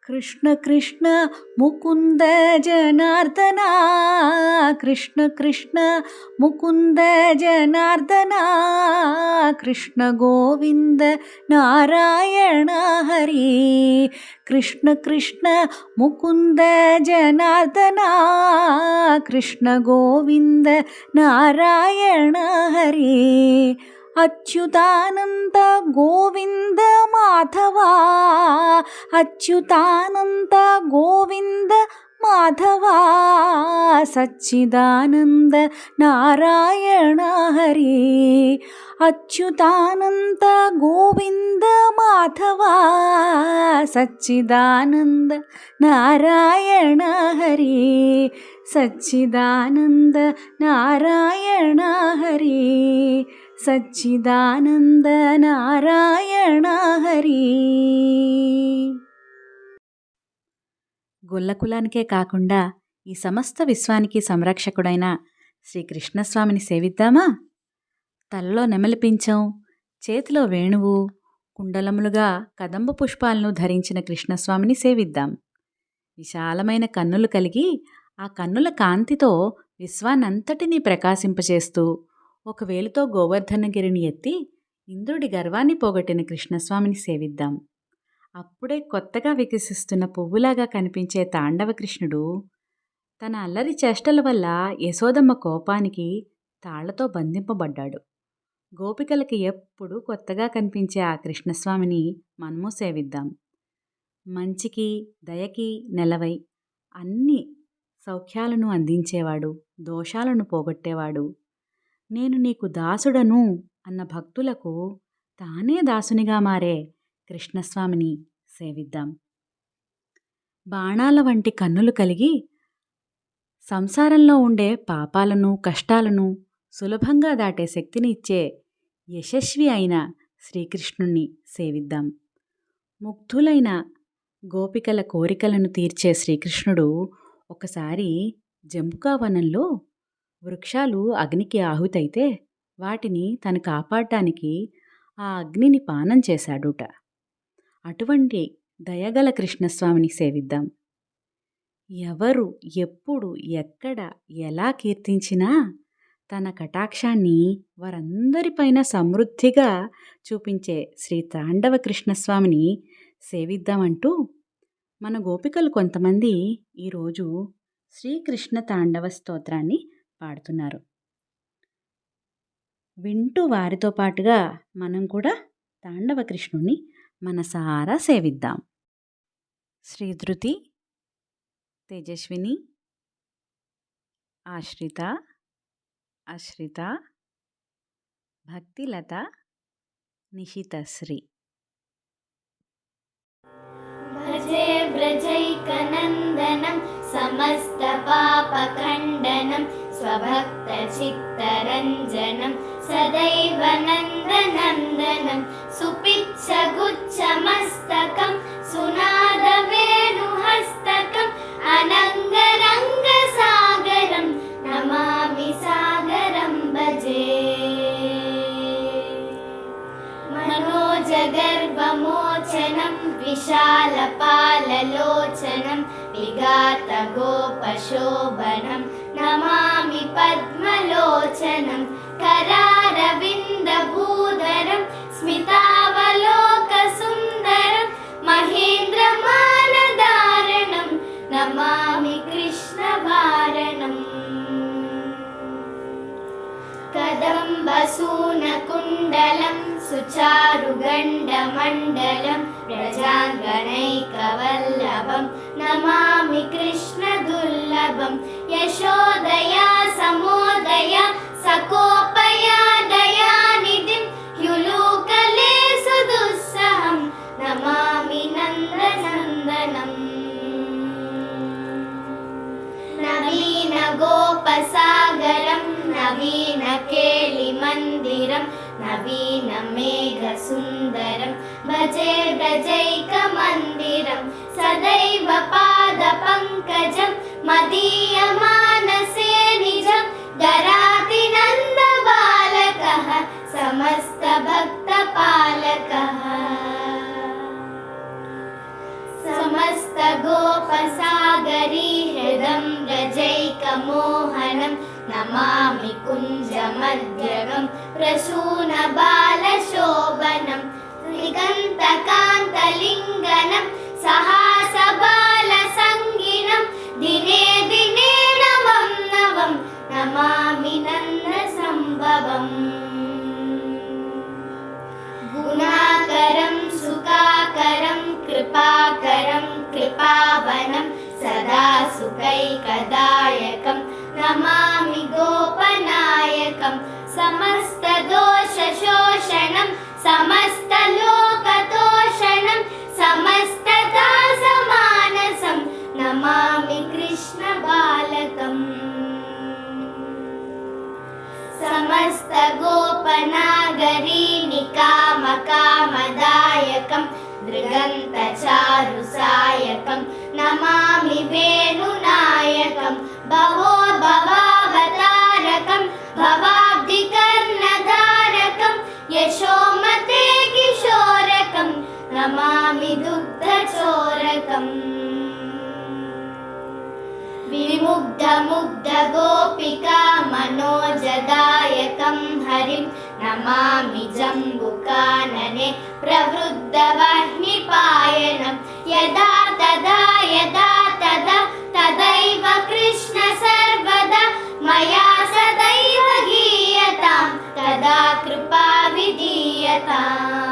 कृष्ण कृष्ण मुकुंद जनार्दना, कृष्ण कृष्ण मुकुंद जनार्दना, कृष्ण गोविंद नारायण हरि। कृष्ण कृष्ण मुकुंद जनार्दना, कृष्ण गोविंद नारायण हरि। अच्युतानंद गोविंद माधवा, अच्युतानंद गोविंद माधवा, सच्चिदानंद नारायण हरि। अच्युतानंद गोविंद माधवा, सच्चिदानंद नारायण हरि। सच्चिदानंद नारायण हरि। सच्चिदानंद नारायण हरि। గొల్లకులానికే కాకుండా ఈ సమస్త విశ్వానికి సంరక్షకుడైన శ్రీకృష్ణస్వామిని సేవిద్దామా? తలలో నెమలి పించం, చేతిలో వేణువు, కుండలములుగా కదంబ పుష్పాలను ధరించిన కృష్ణస్వామిని సేవిద్దాం. విశాలమైన కన్నులు కలిగి ఆ కన్నుల కాంతితో విశ్వాన్నంతటినీ ప్రకాశింపచేస్తూ ఒక వేలుతో గోవర్ధనగిరిని ఎత్తి ఇంద్రుడి గర్వాన్ని పోగొట్టిన కృష్ణస్వామిని సేవిద్దాం. అప్పుడే కొత్తగా వికసిస్తున్న పువ్వులాగా కనిపించే తాండవ కృష్ణుడు తన అల్లరి చేష్టల వల్ల యశోదమ్మ కోపానికి తాళ్లతో బంధింపబడ్డాడు. గోపికలకి ఎప్పుడూ కొత్తగా కనిపించే ఆ కృష్ణస్వామిని మనము సేవిద్దాం. మంచికి దయకి నెలవై అన్ని సౌఖ్యాలను అందించేవాడు, దోషాలను పోగొట్టేవాడు, నేను నీకు దాసుడను అన్న భక్తులకు తానే దాసునిగా మారే కృష్ణస్వామిని సేవిద్దాం. బాణాల వంటి కన్నులు కలిగి సంసారంలో ఉండే పాపాలను కష్టాలను సులభంగా దాటే శక్తిని ఇచ్చే యశస్వి అయిన శ్రీకృష్ణుణ్ణి సేవిద్దాం. ముగ్ధులైన గోపికల కోరికలను తీర్చే శ్రీకృష్ణుడు ఒకసారి జంబుకావనంలో వృక్షాలు అగ్నికి ఆహుతైతే వాటిని తను కాపాడటానికి ఆ అగ్నిని పానం చేశాడుట. అటువంటి దయగల కృష్ణస్వామిని సేవిద్దాం. ఎవరు ఎప్పుడు ఎక్కడ ఎలా కీర్తించినా తన కటాక్షాన్ని వారందరిపైన సమృద్ధిగా చూపించే శ్రీ తాండవ కృష్ణస్వామిని సేవిద్దామంటూ మన గోపికలు కొంతమంది ఈరోజు శ్రీకృష్ణ తాండవ స్తోత్రాన్ని పాడుతున్నారు. వింటూ వారితో పాటుగా మనం కూడా తాండవ కృష్ణుణ్ణి మనసారా సేవిద్దాం. శ్రీధృతి, తేజస్విని, ఆశ్రిత, అశ్రిత, భక్తిలత, నిశితశ్రీ. భజే వ్రజైకనందనం సమస్త పాపఖండనం స్వభక్త చిత్తరంజనం సదైవ నందనందనం సుపిచ్చగుచ్చమస్తకం సునాదవేణుహస్తకం అనంగరంగసాగరం నమామి సాగరం భజే. మనోజగర్వమోచనం విశాలపాలలోచనం విగాతగోపశోభనం నమామి పద్మలోచనం కరారవిందభూధరం స్మితావలోకసుందరం మహేంద్రమానదారణం నమామి కృష్ణవారణం. కదంబసూనకుండలం సుచారుగండమండలం ప్రజాంగణైకవల్లభం నమామి కృష్ణదుర్లభం. యశోదయా సమోదయ సకోపయా దయానిధిం హ్యులూకలే సుదుస్సహం నమామి నందనందనం. నవీన గోపసాగరం నవీన కేళిమందిరం నవీన మేఘసుందరం భజే వ్రజైకమందిరం సదైవ పాదపంకజం మదీయమానసే నిజం దరాతి నందబాలకః సమస్తభక్తపాలకः. समस्तगोपसागरी हृदं व्रजैकमोहनं नमामि कुञ्जमध्यगं प्रसूनबालशोभनं दिगन्तकान्तलिङ्गनं सहासबालसङ्गिनं दिने दिने नवं नवं नमामि नन्दसम्भवम् गुणाकरं सुखाकरं कृपाकरं कृपावनं सदा सुखैकदायकं नमामि गोपनायकं समस्तदोषशोषणं समस्तलोकतोषणं समस्तदासमानसं नमामि कृष्णबालकम् समस्तगोपनागरी निकामकामदायकं दृगन्तचारुसायकं नमामि वेणुनायकं भवोद्भवावतारकं भवाब्धिकर्णधारकं यशोमते किशोरकं नमामि दुग्धचोरकम् विमुग्धमुग्धगोपिका मनोजदायकं हरिं नमामि जम्बुकानने प्रवृद्धवह्निपायनं यदा तदा तदैव कृष्ण सर्वदा मया सदैव गीयतां तदा कृपा विधीयताम्